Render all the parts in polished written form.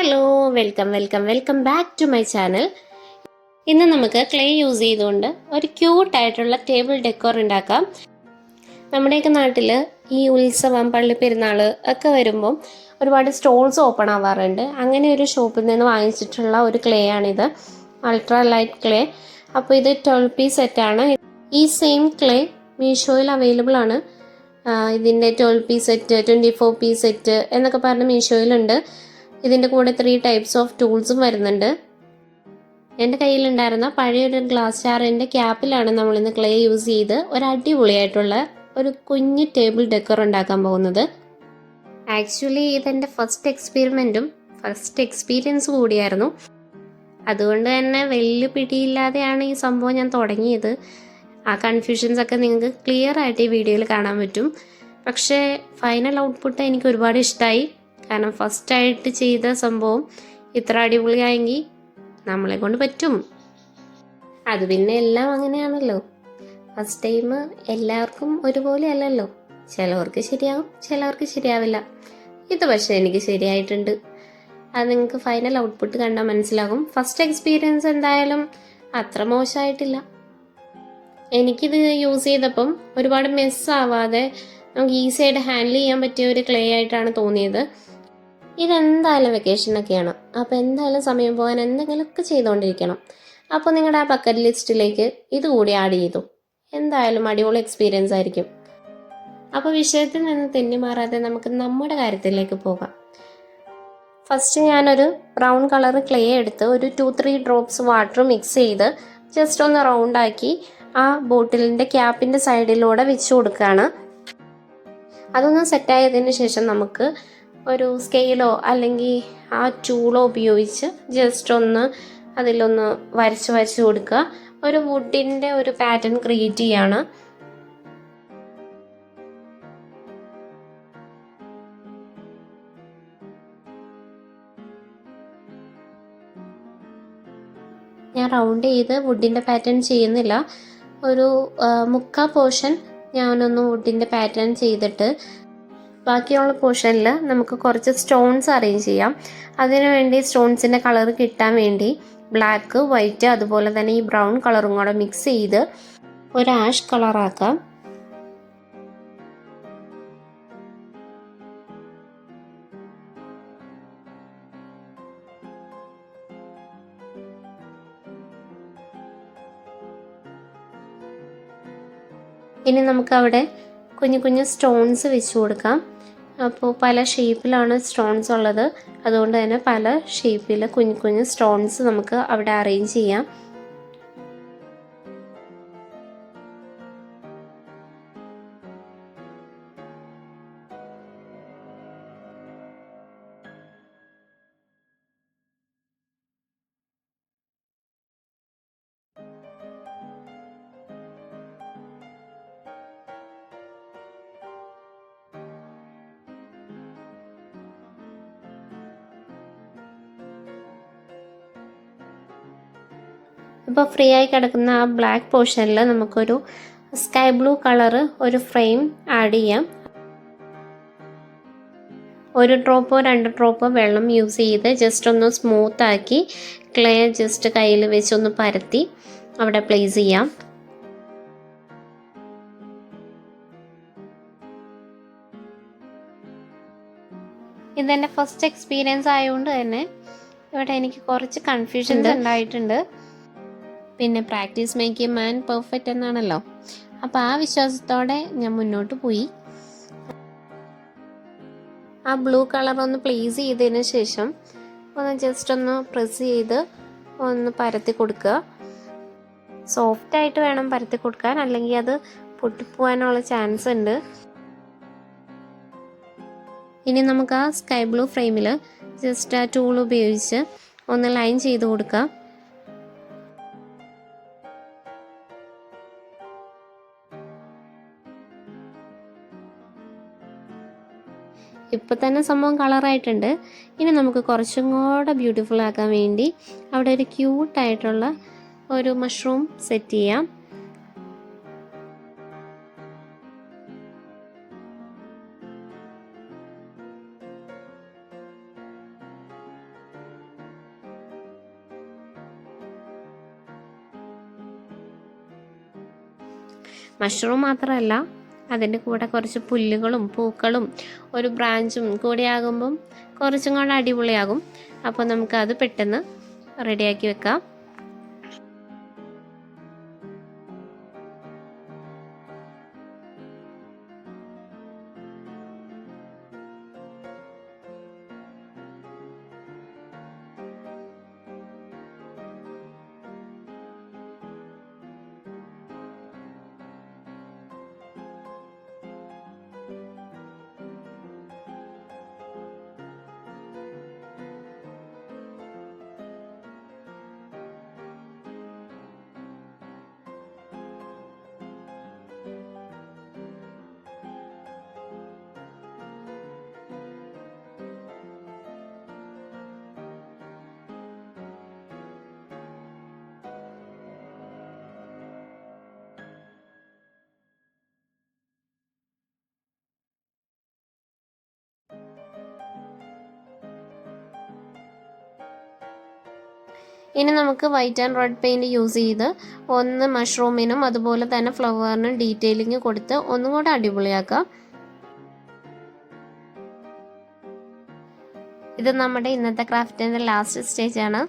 Hello, welcome back to my channel. ഇന്ന് നമുക്ക് clay use ചെയ്തുകൊണ്ട് ഒരു ക്യൂട്ടായിട്ടുള്ള ടേബിൾ ഡെക്കോർ ഉണ്ടാക്കാം. നമ്മുടെയൊക്കെ നാട്ടിൽ ഈ ഉത്സവം, പള്ളിപ്പെരുന്നാൾ ഒക്കെ വരുമ്പം ഒരുപാട് സ്റ്റോൾസ് ഓപ്പൺ ആവാറുണ്ട്. അങ്ങനെ ഒരു ഷോപ്പിൽ നിന്ന് വാങ്ങിച്ചിട്ടുള്ള ഒരു ക്ലേ ആണിത്, അൾട്രാ ലൈറ്റ് ക്ലേ. അപ്പോൾ ഇത് 12 പീസ് സെറ്റാണ്. ഈ സെയിം ക്ലേ മീഷോയിൽ അവൈലബിൾ ആണ്. ഇതിൻ്റെ 12 പീസ് സെറ്റ്, 24 പീസ് സെറ്റ് എന്നൊക്കെ പറഞ്ഞ് മീഷോയിലുണ്ട്. ഇതിൻ്റെ കൂടെ 3 ടൈപ്സ് ഓഫ് ടൂൾസും വരുന്നുണ്ട്. എൻ്റെ കയ്യിലുണ്ടായിരുന്ന പഴയൊരു ഗ്ലാസ് ജാറിൻ്റെ ക്യാപ്പിലാണ് നമ്മളിന്ന് ക്ലേ യൂസ് ചെയ്ത് ഒരു അടിപൊളിയായിട്ടുള്ള ഒരു കുഞ്ഞ് ടേബിൾ ഡെക്കർ ഉണ്ടാക്കാൻ പോകുന്നത്. ആക്ച്വലി ഇതെൻ്റെ ഫസ്റ്റ് എക്സ്പീരിയൻസ് കൂടിയായിരുന്നു. അതുകൊണ്ട് തന്നെ വലിയ പിടിയില്ലാതെയാണ് ഈ സംഭവം ഞാൻ തുടങ്ങിയത്. ആ കൺഫ്യൂഷൻസ് ഒക്കെ നിങ്ങൾക്ക് ക്ലിയർ ആയിട്ട് ഈ വീഡിയോയിൽ കാണാൻ പറ്റും. പക്ഷേ ഫൈനൽ ഔട്ട്പുട്ട് എനിക്ക് ഒരുപാട് ഇഷ്ടമായി. കാരണം ഫസ്റ്റായിട്ട് ചെയ്ത സംഭവം ഇത്ര അടിപൊളിയായെങ്കിൽ നമ്മളെ കൊണ്ട് പറ്റും. അത് പിന്നെ എല്ലാം അങ്ങനെയാണല്ലോ, ഫസ്റ്റ് ടൈം എല്ലാവർക്കും ഒരുപോലെ അല്ലല്ലോ. ചിലവർക്ക് ശരിയാവും, ചിലവർക്ക് ശരിയാവില്ല. ഇത് പക്ഷേ എനിക്ക് ശരിയായിട്ടുണ്ട്. അത് നിങ്ങൾക്ക് ഫൈനൽ ഔട്ട്പുട്ട് കണ്ടാൽ മനസ്സിലാകും. ഫസ്റ്റ് എക്സ്പീരിയൻസ് എന്തായാലും അത്ര മോശമായിട്ടില്ല. എനിക്കിത് യൂസ് ചെയ്തപ്പം ഒരുപാട് മെസ്സാവാതെ നമുക്ക് ഈസി ആയിട്ട് ഹാൻഡിൽ ചെയ്യാൻ പറ്റിയ ഒരു ക്ലേ ആയിട്ടാണ് തോന്നിയത്. ഇതെന്തായാലും വെക്കേഷനൊക്കെയാണ്, അപ്പോൾ എന്തായാലും സമയം പോകാൻ എന്തെങ്കിലുമൊക്കെ ചെയ്തുകൊണ്ടിരിക്കണം. അപ്പോൾ നിങ്ങളുടെ ആ ബക്കറ്റ് ലിസ്റ്റിലേക്ക് ഇതുകൂടി ആഡ് ചെയ്തു. എന്തായാലും അടിപൊളി എക്സ്പീരിയൻസ് ആയിരിക്കും. അപ്പോൾ വിഷയത്തിൽ നിന്ന് തെന്നി മാറാതെ നമുക്ക് നമ്മുടെ കാര്യത്തിലേക്ക് പോകാം. ഫസ്റ്റ് ഞാനൊരു ബ്രൗൺ കളർ ക്ലേ എടുത്ത് ഒരു 2-3 ഡ്രോപ്സ് വാട്ടർ മിക്സ് ചെയ്ത് ജസ്റ്റ് ഒന്ന് റൗണ്ടാക്കി ആ ബോട്ടിലിൻ്റെ ക്യാപ്പിൻ്റെ സൈഡിലൂടെ വെച്ച് കൊടുക്കുകയാണ്. അതൊന്ന് സെറ്റായതിന് ശേഷം നമുക്ക് ഒരു സ്കെയിലോ അല്ലെങ്കിൽ ആ ടൂളോ ഉപയോഗിച്ച് ജസ്റ്റ് ഒന്ന് അതിലൊന്ന് വരച്ച് കൊടുക്കുക. ഒരു വുഡിൻ്റെ ഒരു പാറ്റേൺ ക്രിയേറ്റ് ചെയ്യാണ്. ഞാൻ റൗണ്ട് ചെയ്ത് വുഡിൻ്റെ പാറ്റേൺ ചെയ്യുന്നില്ല. ഒരു മുക്കാ പോർഷൻ ഞാനൊന്ന് വുഡിൻ്റെ പാറ്റേൺ ചെയ്തിട്ട് ബാക്കിയുള്ള പോർഷനിൽ നമുക്ക് കുറച്ച് സ്റ്റോൺസ് അറേഞ്ച് ചെയ്യാം. അതിനുവേണ്ടി സ്റ്റോൺസിൻ്റെ കളർ കിട്ടാൻ വേണ്ടി ബ്ലാക്ക്, വൈറ്റ്, അതുപോലെ തന്നെ ഈ ബ്രൗൺ കളറും കൂടെ മിക്സ് ചെയ്ത് ഒരു ആഷ് കളറാക്കാം. ഇനി നമുക്കവിടെ കുഞ്ഞു കുഞ്ഞു സ്റ്റോൺസ് വെച്ച് കൊടുക്കാം. അപ്പോൾ പല ഷേപ്പിലാണ് സ്റ്റോൺസ് ഉള്ളത്, അതുകൊണ്ട് തന്നെ പല ഷേപ്പിൽ കുഞ്ഞു കുഞ്ഞു സ്റ്റോൺസ് നമുക്ക് അവിടെ അറേഞ്ച് ചെയ്യാം. ഇപ്പോൾ ഫ്രീ ആയി കിടക്കുന്ന ആ ബ്ലാക്ക് പോർഷനിൽ നമുക്കൊരു സ്കൈ ബ്ലൂ കളറ് ഒരു ഫ്രെയിം ആഡ് ചെയ്യാം. 1 ഡ്രോപ്പോ 2 ഡ്രോപ്പോ വെള്ളം യൂസ് ചെയ്ത് ജസ്റ്റ് ഒന്ന് സ്മൂത്താക്കി ക്ലേ ജസ്റ്റ് കയ്യിൽ വെച്ചൊന്ന് പരത്തി അവിടെ പ്ലേസ് ചെയ്യാം. ഇതെൻ്റെ ഫസ്റ്റ് എക്സ്പീരിയൻസ് ആയതുകൊണ്ട് തന്നെ ഇവിടെ എനിക്ക് കുറച്ച് കൺഫ്യൂഷൻസ് ഉണ്ടായിട്ടുണ്ട്. പിന്നെ practice make a man perfect എന്നാണല്ലോ, അപ്പോൾ ആ വിശ്വാസത്തോടെ ഞാൻ മുന്നോട്ട് പോയി. ആ ബ്ലൂ കളർ ഒന്ന് പ്ലേസ് ചെയ്തതിന് ശേഷം ഒന്ന് ജസ്റ്റ് ഒന്ന് പ്രസ് ചെയ്ത് ഒന്ന് പരത്തി കൊടുക്കുക. സോഫ്റ്റായിട്ട് വേണം പരത്തി കൊടുക്കാൻ, അല്ലെങ്കിൽ അത് പൊട്ടിപ്പോവാനുള്ള ചാൻസ് ഉണ്ട്. ഇനി നമുക്ക് ആ സ്കൈ ബ്ലൂ ഫ്രെയിമിൽ ജസ്റ്റ് ആ ടൂൾ ഉപയോഗിച്ച് ഒന്ന് ലൈൻ ചെയ്ത് കൊടുക്കുക. ഇപ്പോൾ തന്നെ സംഭവം കളറായിട്ടുണ്ട്. ഇനി നമുക്ക് കുറച്ചും കൂടെ ബ്യൂട്ടിഫുൾ ആക്കാൻ വേണ്ടി അവിടെ ഒരു ക്യൂട്ടായിട്ടുള്ള ഒരു മഷ്റൂം സെറ്റ് ചെയ്യാം. മഷ്റൂം മാത്രമല്ല, അതിൻ്റെ കൂടെ കുറച്ച് പുല്ലുകളും പൂക്കളും ഒരു ബ്രാഞ്ചും കൂടി ആകുമ്പം കുറച്ചും കൂടെ അടിപൊളിയാകും. അപ്പോൾ നമുക്കത് പെട്ടെന്ന് റെഡിയാക്കി വെക്കാം. ഇനി നമുക്ക് white and red paint use ചെയ്ത് ഒന്ന് മഷ്റൂമിനും അതുപോലെ തന്നെ ഫ്ലവറിനും ഡീറ്റെയിലിംഗ് കൊടുത്ത് ഒന്നും കൂടെ അടിപൊളിയാക്കാം. ഇത് നമ്മുടെ ഇന്നത്തെ ക്രാഫ്റ്റിൻ്റെ ലാസ്റ്റ് സ്റ്റേജാണ്.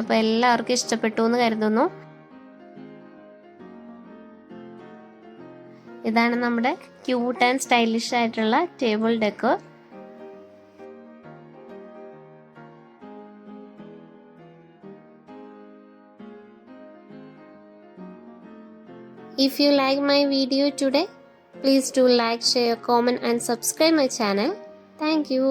അപ്പോൾ എല്ലാവർക്കും ഇഷ്ടപ്പെട്ടു എന്ന് കരുതുന്നു. ഇതാണ് നമ്മുടെ ക്യൂട്ട് ആൻഡ് സ്റ്റൈലിഷ് ആയിട്ടുള്ള table decor. If you like my video today, please do like, share, comment and subscribe my channel. Thank you.